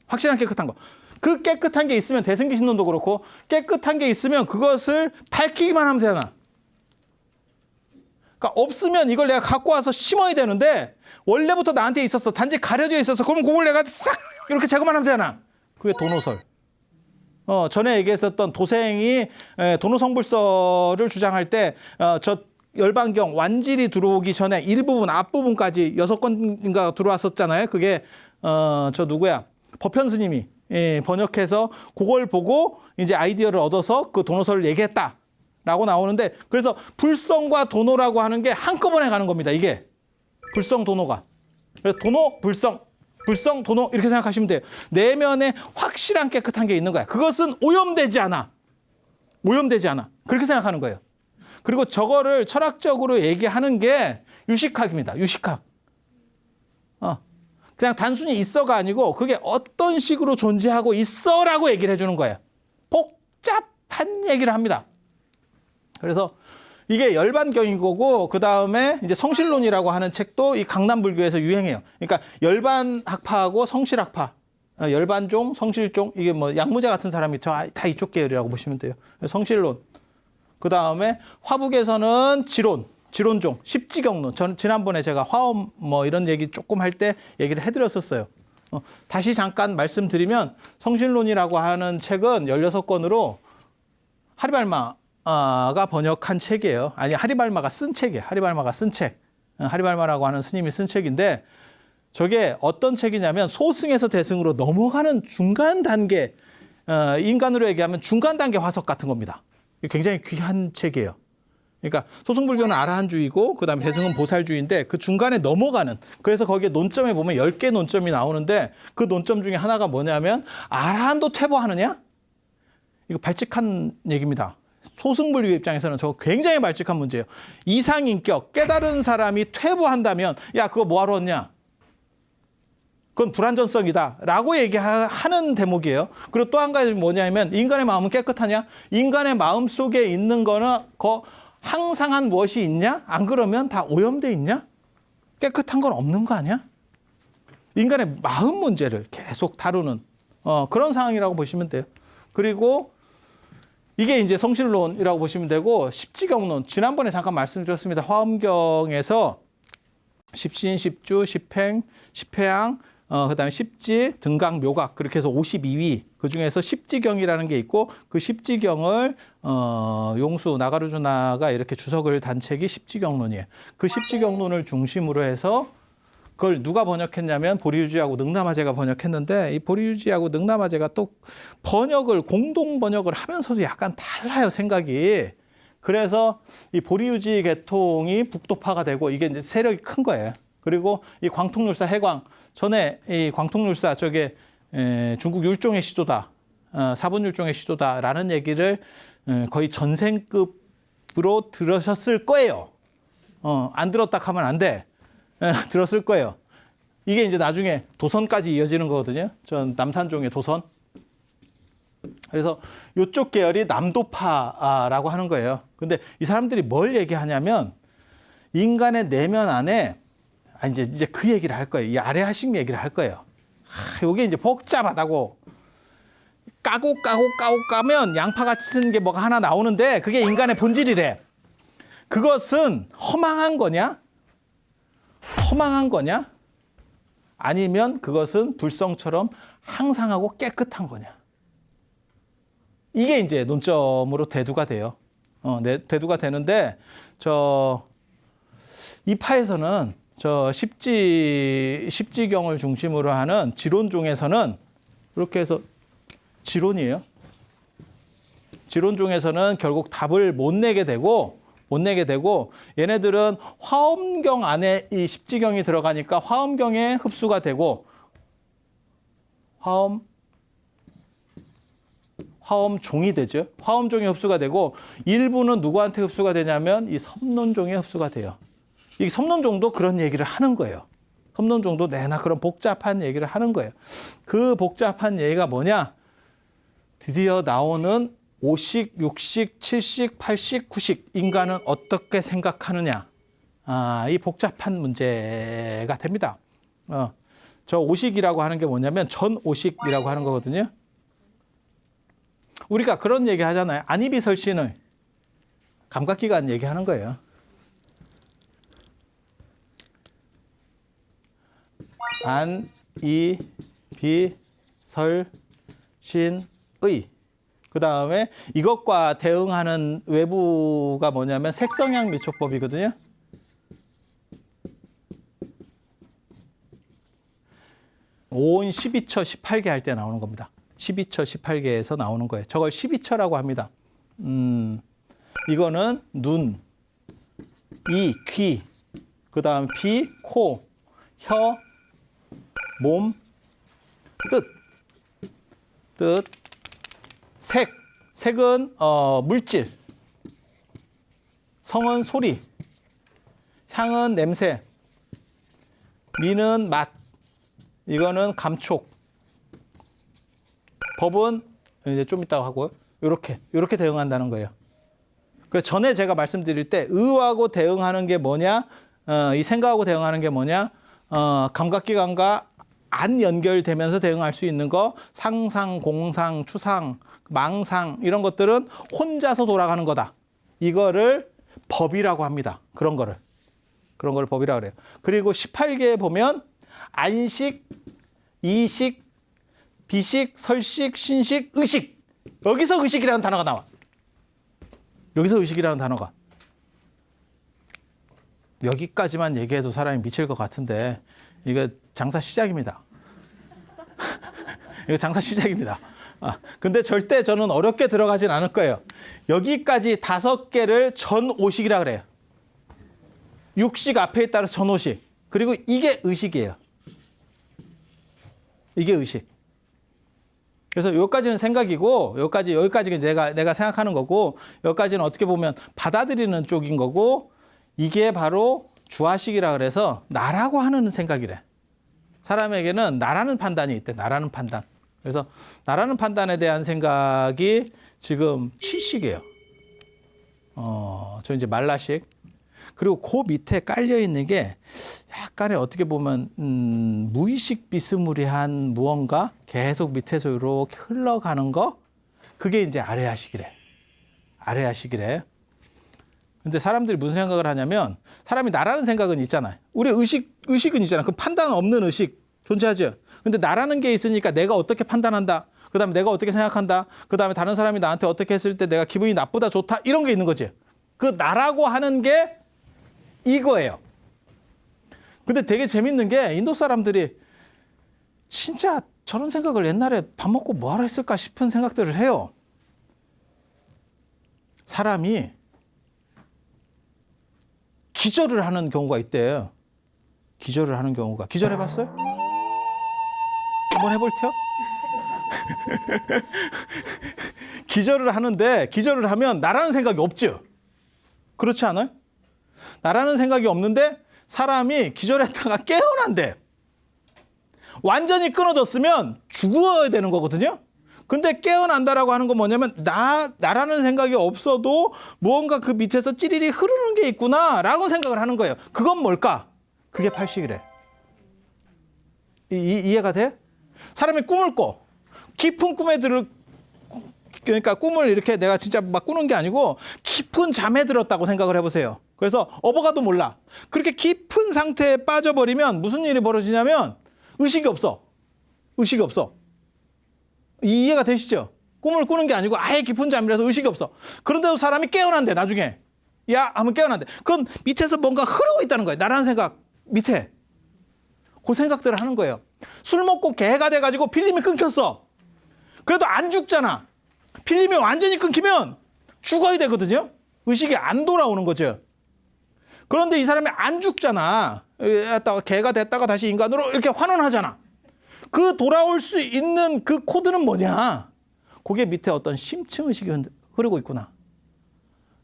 확실한 깨끗한 거. 그 깨끗한 게 있으면 대승기신론도 그렇고 깨끗한 게 있으면 그것을 밝히기만 하면 되잖아. 그러니까 없으면 이걸 내가 갖고 와서 심어야 되는데 원래부터 나한테 있었어. 단지 가려져 있었어. 그럼 그걸 내가 싹 이렇게 제거만 하면 되잖아. 그게 도노설. 전에 얘기했었던 도생이 도노성불설을 주장할 때 저 열반경 완질이 들어오기 전에 일부분 앞부분까지 6권인가 들어왔었잖아요. 그게 저 누구야? 법현 스님이 번역해서 그걸 보고 이제 아이디어를 얻어서 그 도노설을 얘기했다라고 나오는데 그래서 불성과 도노라고 하는 게 한꺼번에 가는 겁니다. 이게 불성 도노가. 그래서 도노 불성 불성 도노 이렇게 생각하시면 돼요. 내면에 확실한 깨끗한 게 있는 거야. 그것은 오염되지 않아. 오염되지 않아. 그렇게 생각하는 거예요. 그리고 저거를 철학적으로 얘기하는 게 유식학입니다. 유식학. 그냥 단순히 있어가 아니고 그게 어떤 식으로 존재하고 있어라고 얘기를 해주는 거예요. 복잡한 얘기를 합니다. 그래서 이게 열반경인 거고 그 다음에 이제 성실론이라고 하는 책도 이 강남불교에서 유행해요. 그러니까 열반학파하고 성실학파, 열반종, 성실종 이게 뭐 양무제 같은 사람이 다 이쪽 계열이라고 보시면 돼요. 성실론. 그 다음에 화북에서는 지론종, 십지경론. 저는 지난번에 제가 화엄 뭐 이런 얘기 조금 할 때 얘기를 해드렸었어요. 다시 잠깐 말씀드리면 성실론이라고 하는 책은 16권으로 하리발마가 번역한 책이에요. 아니 하리발마가 쓴 책이에요. 하리발마가 쓴 책. 하리발마라고 하는 스님이 쓴 책인데 저게 어떤 책이냐면 소승에서 대승으로 넘어가는 중간 단계, 인간으로 얘기하면 중간 단계 화석 같은 겁니다. 굉장히 귀한 책이에요. 그러니까 소승불교는 아라한주의고 그다음에 대승은 보살주의인데 그 중간에 넘어가는, 그래서 거기에 논점에 보면 10개 논점이 나오는데 그 논점 중에 하나가 뭐냐면 아라한도 퇴보하느냐? 이거 발칙한 얘기입니다. 소승불교 입장에서는 저거 굉장히 발칙한 문제예요. 이상인격, 깨달은 사람이 퇴보한다면 야 그거 뭐하러 왔냐? 그건 불완전성이다 라고 얘기하는 대목이에요. 그리고 또 한 가지 뭐냐면 인간의 마음은 깨끗하냐? 인간의 마음 속에 있는 거는 항상한 무엇이 있냐? 안 그러면 다 오염돼 있냐? 깨끗한 건 없는 거 아니야? 인간의 마음 문제를 계속 다루는 그런 상황이라고 보시면 돼요. 그리고 이게 이제 성실론이라고 보시면 되고 십지경론, 지난번에 잠깐 말씀드렸습니다. 화엄경에서 십신, 십주, 십행, 십회양, 그다음에 십지, 등각, 묘각 그렇게 해서 52위, 그중에서 십지경이라는 게 있고 그 십지경을 용수 나가르주나가 이렇게 주석을 단 책이 십지경론이에요. 그 십지경론을 중심으로 해서 그걸 누가 번역했냐면 보리유지하고 능남아제가 번역했는데 이 보리유지하고 능남아제가 또 공동 번역을 하면서도 약간 달라요, 생각이. 그래서 이 보리유지 계통이 북도파가 되고 이게 이제 세력이 큰 거예요. 그리고 이 광통률사 해광, 전에 이 광통률사 저게 중국 율종의 시조다, 사분율종의 시조다라는 얘기를 거의 전생급으로 들으셨을 거예요. 안 들었다 하면 안 돼. 들었을 거예요. 이게 이제 나중에 도선까지 이어지는 거거든요. 전 남산종의 도선. 그래서 이쪽 계열이 남도파라고 하는 거예요. 근데 이 사람들이 뭘 얘기하냐면 인간의 내면 안에 이제 그 얘기를 할 거예요. 이 아래하식 얘기를 할 거예요. 이게 이제 복잡하다고. 까면 양파같이 쓴 게 뭐가 하나 나오는데 그게 인간의 본질이래. 그것은 허망한 거냐? 허망한 거냐? 아니면 그것은 불성처럼 항상하고 깨끗한 거냐? 이게 이제 논점으로 대두가 돼요. 대두가 되는데 이 파에서는 십지경을 중심으로 하는 지론종에서는 이렇게 해서 지론이에요. 지론종에서는 결국 답을 못 내게 되고 얘네들은 화엄경 안에 이 십지경이 들어가니까 화엄경에 흡수가 되고 화엄종이 되죠. 화엄종이 흡수가 되고 일부는 누구한테 흡수가 되냐면 이 섬론종에 흡수가 돼요. 이 섬론종도 그런 얘기를 하는 거예요. 섬론종도 내나 그런 복잡한 얘기를 하는 거예요. 그 복잡한 얘기가 뭐냐? 드디어 나오는 5식, 6식, 7식, 8식, 9식 인간은 어떻게 생각하느냐. 이 복잡한 문제가 됩니다. 저 5식이라고 하는 게 뭐냐면 전오식이라고 하는 거거든요. 우리가 그런 얘기 하잖아요. 안이비설신의 감각기관 얘기하는 거예요. 안이비설신의 그 다음에 이것과 대응하는 외부가 뭐냐면 색성향 미촉법이거든요. 오온 12처 18개 할 때 나오는 겁니다. 12처 18개에서 나오는 거예요. 저걸 12처라고 합니다. 이거는 눈, 이, 귀, 그 다음 비, 코, 혀, 몸, 뜻, 색. 색은 물질, 성은 소리, 향은 냄새, 미는 맛, 이거는 감촉, 법은 이제 좀 이따 하고요. 이렇게 대응한다는 거예요. 그래서 전에 제가 말씀드릴 때 의하고 대응하는 게 뭐냐, 이 생각하고 대응하는 게 뭐냐, 감각기관과 안 연결되면서 대응할 수 있는 거, 상상, 공상, 추상, 망상 이런 것들은 혼자서 돌아가는 거다. 이거를 법이라고 합니다. 그런 거를 법이라고 그래요. 그리고 18개에 보면 안식, 이식, 비식, 설식, 신식, 의식. 여기서 의식이라는 단어가 나와. 여기서 의식이라는 단어가. 여기까지만 얘기해도 사람이 미칠 것 같은데 이거 장사 시작입니다. 이거 장사 시작입니다. 근데 절대 저는 어렵게 들어가진 않을 거예요. 여기까지 5개를 전오식이라 그래요. 육식 앞에 있다는 전오식. 그리고 이게 의식이에요. 이게 의식. 그래서 여기까지는 생각이고 여기까지가 내가 생각하는 거고 여기까지는 어떻게 보면 받아들이는 쪽인 거고 이게 바로 주화식이라 그래서 나라고 하는 생각이래. 사람에게는 나라는 판단이 있대. 나라는 판단. 그래서 나라는 판단에 대한 생각이 지금 7식이에요. 저 이제 말라식. 그리고 그 밑에 깔려 있는 게 약간의 어떻게 보면 무의식 비스무리한 무언가 계속 밑에서 이렇게 흘러가는 거 그게 이제 아래아식이래. 아래아식이래. 근데 사람들이 무슨 생각을 하냐면 사람이 나라는 생각은 있잖아요. 우리 의식은 있잖아. 그 판단 없는 의식 존재하죠. 근데 나라는 게 있으니까 내가 어떻게 판단한다. 그다음에 내가 어떻게 생각한다. 그다음에 다른 사람이 나한테 어떻게 했을 때 내가 기분이 나쁘다 좋다 이런 게 있는 거지. 그 나라고 하는 게 이거예요. 근데 되게 재밌는 게 인도 사람들이 진짜 저런 생각을 옛날에 밥 먹고 뭐하러 했을까 싶은 생각들을 해요. 사람이 기절을 하는 경우가 있대요. 기절을 하는 경우가. 기절해봤어요? 한번 해볼게요. 기절을 하는데 기절을 하면 나라는 생각이 없죠. 그렇지 않아요? 나라는 생각이 없는데 사람이 기절했다가 깨어난대. 완전히 끊어졌으면 죽어야 되는 거거든요. 근데 깨어난다라고 하는 건 뭐냐면 나라는 생각이 없어도 무언가 그 밑에서 찌리리 흐르는 게 있구나라고 생각을 하는 거예요. 그건 뭘까? 그게 팔식이래. 이해가 돼? 사람이 꿈을 꿔. 깊은 꿈에 그러니까 꿈을 이렇게 내가 진짜 막 꾸는 게 아니고 깊은 잠에 들었다고 생각을 해보세요. 그래서 어버가도 몰라. 그렇게 깊은 상태에 빠져버리면 무슨 일이 벌어지냐면 의식이 없어. 의식이 없어. 이해가 되시죠? 꿈을 꾸는 게 아니고 아예 깊은 잠이라서 의식이 없어. 그런데도 사람이 깨어난대 나중에. 야 하면 깨어난대. 그건 밑에서 뭔가 흐르고 있다는 거예요. 나라는 생각 밑에. 그 생각들을 하는 거예요. 술 먹고 개가 돼가지고 필름이 끊겼어. 그래도 안 죽잖아. 필름이 완전히 끊기면 죽어야 되거든요. 의식이 안 돌아오는 거죠. 그런데 이 사람이 안 죽잖아. 개가 됐다가 다시 인간으로 이렇게 환원하잖아. 그 돌아올 수 있는 그 코드는 뭐냐? 고개 밑에 어떤 심층 의식이 흐르고 있구나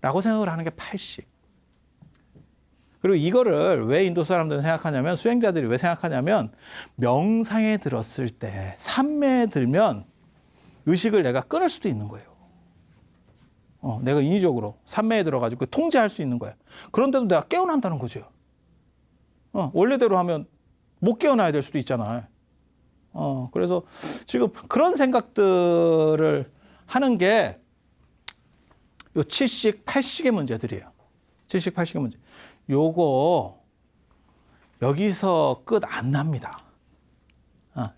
라고 생각을 하는 게 팔식. 그리고 이거를 왜 인도 사람들은 생각하냐면, 수행자들이 왜 생각하냐면, 명상에 들었을 때, 삼매에 들면 의식을 내가 끊을 수도 있는 거예요. 내가 인위적으로 삼매에 들어가지고 통제할 수 있는 거야. 그런데도 내가 깨어난다는 거죠. 원래대로 하면 못 깨어나야 될 수도 있잖아요. 그래서 지금 그런 생각들을 하는 게 요 7식, 8식의 문제들이에요. 7식, 8식의 문제. 요거 여기서 끝 안 납니다.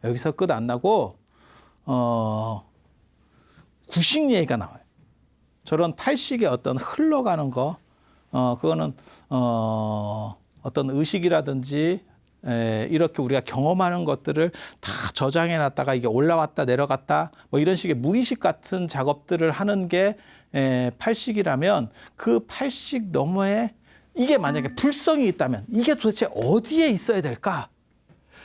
여기서 끝 안 나고 구식 얘기가 나와요. 저런 8식의 어떤 흘러가는 거, 그거는 어떤 의식이라든지 이렇게 우리가 경험하는 것들을 다 저장해 놨다가 이게 올라왔다 내려갔다 뭐 이런 식의 무의식 같은 작업들을 하는 게 8식이라면, 그 8식 너머에 이게 만약에 불성이 있다면 이게 도대체 어디에 있어야 될까?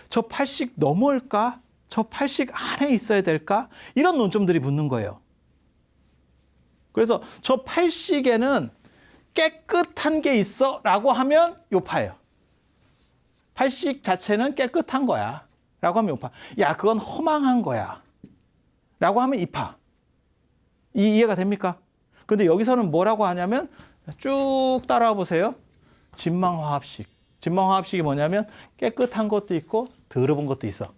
저 8식 넘을까? 저 8식 안에 있어야 될까? 이런 논점들이 붙는 거예요. 그래서 저 8식에는 깨끗한 게 있어 라고 하면 요파예요. 8식 자체는 깨끗한 거야 라고 하면 요파. 야, 그건 허망한 거야 라고 하면 이파. 이해가 됩니까? 근데 여기서는 뭐라고 하냐면, 쭉 따라와 보세요. 진망화합식. 진망화합식이 뭐냐면 깨끗한 것도 있고 더러운 것도 있어.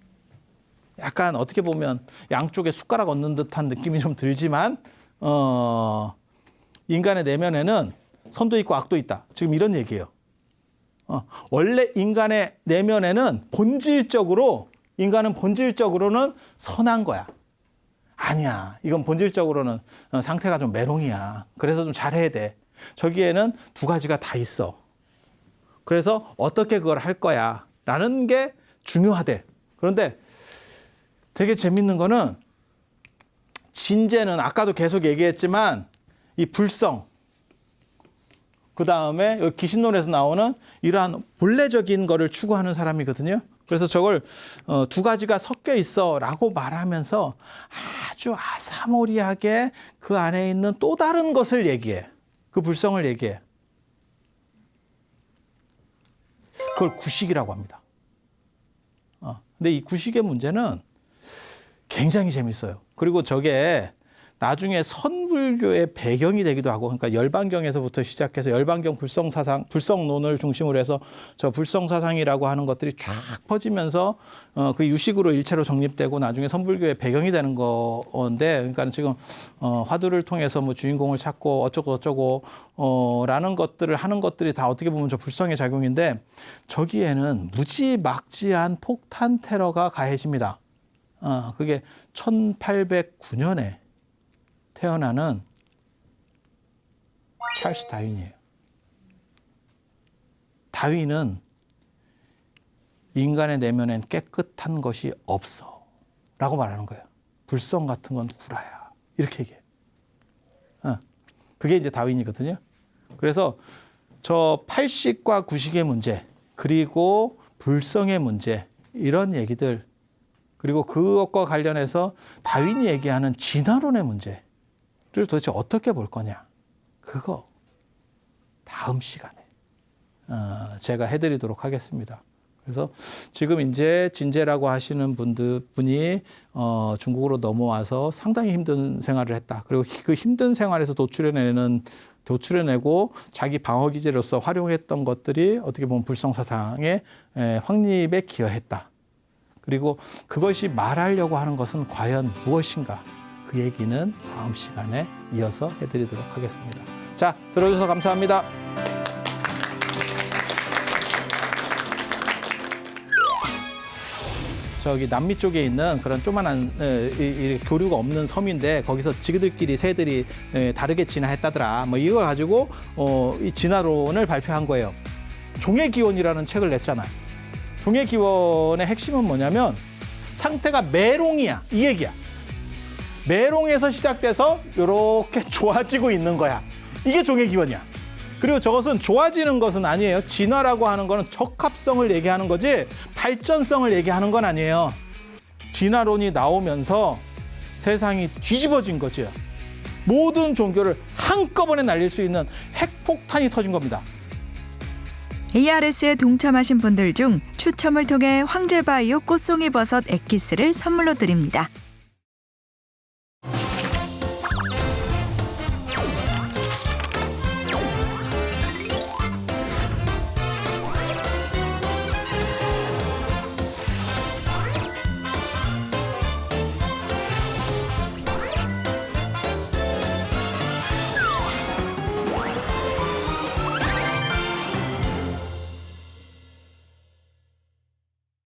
약간 어떻게 보면 양쪽에 숟가락 얹는 듯한 느낌이 좀 들지만, 인간의 내면에는 선도 있고 악도 있다. 지금 이런 얘기예요. 원래 인간의 내면에는 인간은 본질적으로는 선한 거야. 아니야. 이건 본질적으로는 상태가 좀 메롱이야. 그래서 좀 잘해야 돼. 저기에는 두 가지가 다 있어. 그래서 어떻게 그걸 할 거야 라는 게 중요하대. 그런데 되게 재밌는 거는, 진재는 아까도 계속 얘기했지만 이 불성, 그 다음에 여기 기신론에서 나오는 이러한 본래적인 거를 추구하는 사람이거든요. 그래서 저걸 두 가지가 섞여 있어 라고 말하면서 아주 아사모리하게 그 안에 있는 또 다른 것을 얘기해. 그 불성을 얘기해. 그걸 구식이라고 합니다. 근데 이 구식의 문제는 굉장히 재밌어요. 그리고 저게 나중에 선불교의 배경이 되기도 하고, 그러니까 열반경에서부터 시작해서 열반경 불성사상, 불성론을 중심으로 해서 저 불성사상이라고 하는 것들이 쫙 퍼지면서 그 유식으로 일체로 정립되고 나중에 선불교의 배경이 되는 건데, 그러니까 지금 화두를 통해서 뭐 주인공을 찾고 어쩌고 라는 것들을 하는 것들이 다 어떻게 보면 저 불성의 작용인데, 저기에는 무지막지한 폭탄 테러가 가해집니다. 그게 1809년에 태어나는 찰스 다윈이에요. 다윈은 인간의 내면엔 깨끗한 것이 없어 라고 말하는 거예요. 불성 같은 건 구라야. 이렇게 얘기해. 그게 이제 다윈이거든요. 그래서 저 팔식과 구식의 문제, 그리고 불성의 문제, 이런 얘기들, 그리고 그것과 관련해서 다윈이 얘기하는 진화론의 문제를 도대체 어떻게 볼 거냐. 그거 다음 시간에 제가 해드리도록 하겠습니다. 그래서 지금 이제 진제라고 하시는 분이 중국으로 넘어와서 상당히 힘든 생활을 했다. 그리고 그 힘든 생활에서 도출해내고 자기 방어 기제로서 활용했던 것들이 어떻게 보면 불성사상의 확립에 기여했다. 그리고 그것이 말하려고 하는 것은 과연 무엇인가? 그 얘기는 다음 시간에 이어서 해드리도록 하겠습니다. 자, 들어주셔서 감사합니다. 저기 남미 쪽에 있는 그런 조만한 교류가 없는 섬인데, 거기서 지그들끼리 새들이 다르게 진화했다더라. 뭐 이걸 가지고 이 진화론을 발표한 거예요. 종의 기원이라는 책을 냈잖아요. 종의 기원의 핵심은 뭐냐면 상태가 메롱이야. 이 얘기야. 메롱에서 시작돼서 이렇게 좋아지고 있는 거야. 이게 종의 기원이야. 그리고 저것은 좋아지는 것은 아니에요. 진화라고 하는 거는 적합성을 얘기하는 거지 발전성을 얘기하는 건 아니에요. 진화론이 나오면서 세상이 뒤집어진 거죠. 모든 종교를 한꺼번에 날릴 수 있는 핵폭탄이 터진 겁니다. ARS에 동참하신 분들 중 추첨을 통해 황제바이오 꽃송이버섯 엑기스를 선물로 드립니다.